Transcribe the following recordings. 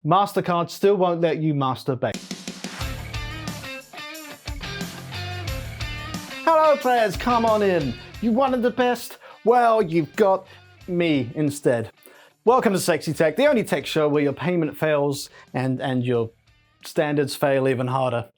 Mastercard still won't let you masturbate. Hello players, come on in. You wanted the best? Well, you've got me instead. Welcome to Sexy Tech, the only tech show where your payment fails and your standards fail even harder.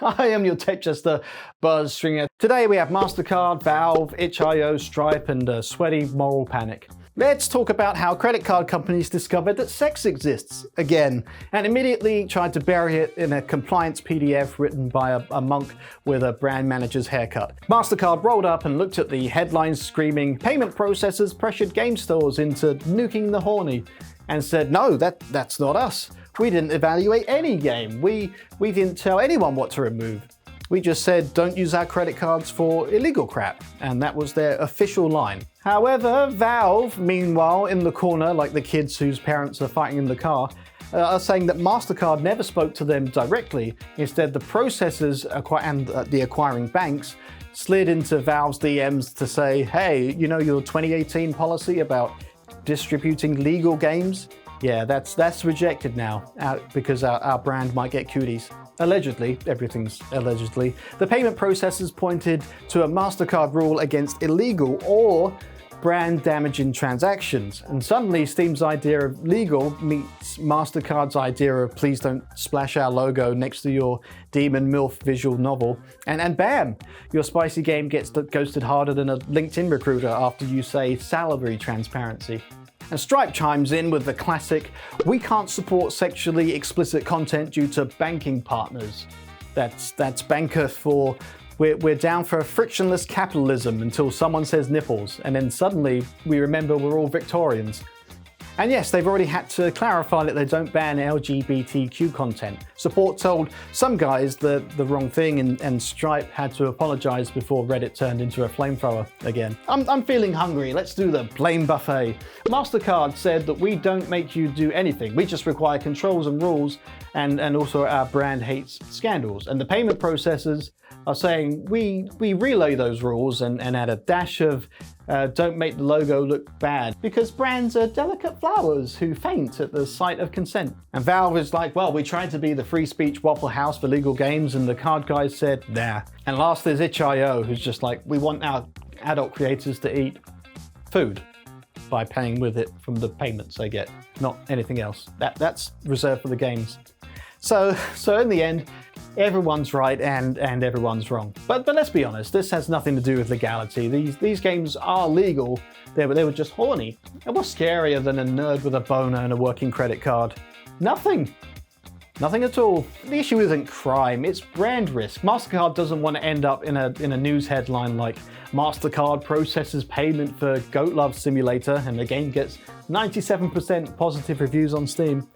I am your tech jester, Buzz Stringer. Today we have Mastercard, Valve, itch.io, Stripe, and a sweaty moral panic. Let's talk about how credit card companies discovered that sex exists again, and immediately tried to bury it in a compliance PDF written by a monk with a brand manager's haircut. Mastercard rolled up and looked at the headlines screaming, "Payment processors pressured game stores into nuking the horny," and said, "No, that's not us. We didn't evaluate any game. We didn't tell anyone what to remove. We just said, don't use our credit cards for illegal crap." And that was their official line. However, Valve, meanwhile, in the corner, like the kids whose parents are fighting in the car, are saying that Mastercard never spoke to them directly. Instead, the processors and the acquiring banks slid into Valve's DMs to say, "Hey, you know your 2018 policy about distributing legal games? Yeah, that's rejected now because our brand might get cooties." Allegedly, everything's allegedly. The payment processors pointed to a Mastercard rule against illegal or brand damaging transactions. And suddenly Steam's idea of legal meets Mastercard's idea of please don't splash our logo next to your Demon MILF visual novel. And bam, your spicy game gets ghosted harder than a LinkedIn recruiter after you say salary transparency. And Stripe chimes in with the classic, "We can't support sexually explicit content due to banking partners." That's banker for, we're down for a frictionless capitalism until someone says nipples, and then suddenly we remember we're all Victorians. And yes, they've already had to clarify that they don't ban LGBTQ content. Support told some guys the wrong thing, and Stripe had to apologize before Reddit turned into a flamethrower again. I'm feeling hungry, let's do the blame buffet. Mastercard said that we don't make you do anything, we just require controls and rules, and also our brand hates scandals. And the payment processors are saying we relay those rules and add a dash of don't make the logo look bad, because brands are delicate flowers who faint at the sight of consent. And Valve is like, well, we tried to be the free speech Waffle House for legal games, and the card guys said, nah. And last there's itch.io, who's just like, we want our adult creators to eat food by paying with it from the payments they get, not anything else. That's reserved for the games. So in the end, everyone's right and everyone's wrong. But let's be honest, this has nothing to do with legality. These games are legal, they were just horny. And what's scarier than a nerd with a boner and a working credit card? Nothing. Nothing at all. The issue isn't crime, it's brand risk. Mastercard doesn't want to end up in a news headline like Mastercard processes payment for Goat Love Simulator and the game gets 97% positive reviews on Steam.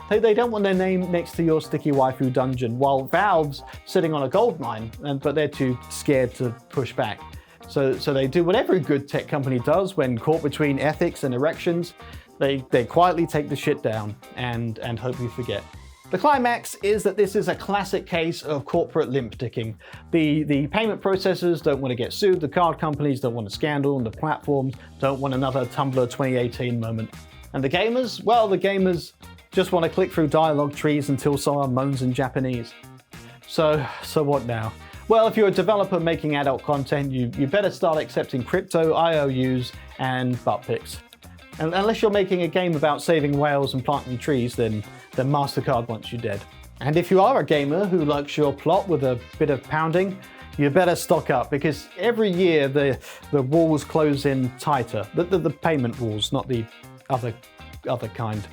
They don't want their name next to your sticky waifu dungeon, while Valve's sitting on a goldmine, but they're too scared to push back. So they do what every good tech company does when caught between ethics and erections. They quietly take the shit down and hope you forget. The climax is that this is a classic case of corporate limp dicking. The payment processors don't want to get sued, the card companies don't want a scandal, and the platforms don't want another Tumblr 2018 moment. And the gamers? Well, the gamers just want to click through dialogue trees until someone moans in Japanese. So what now? Well, if you're a developer making adult content, you better start accepting crypto, IOUs, and butt pics. And unless you're making a game about saving whales and planting trees, then Mastercard wants you dead. And if you are a gamer who likes your plot with a bit of pounding, you better stock up, because every year the walls close in tighter. The payment walls, not the other kind.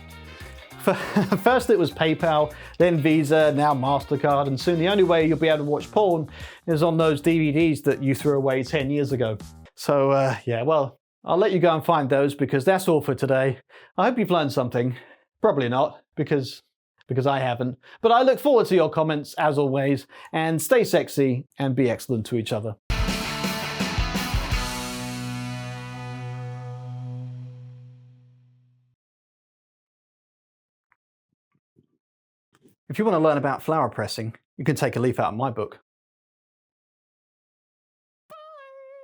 First it was PayPal, then Visa, now Mastercard, and soon the only way you'll be able to watch porn is on those DVDs that you threw away 10 years ago. So yeah, well, I'll let you go and find those, because that's all for today. I hope you've learned something. Probably not, because I haven't. But I look forward to your comments as always, and stay sexy and be excellent to each other. If you want to learn about flower pressing, you can take a leaf out of my book.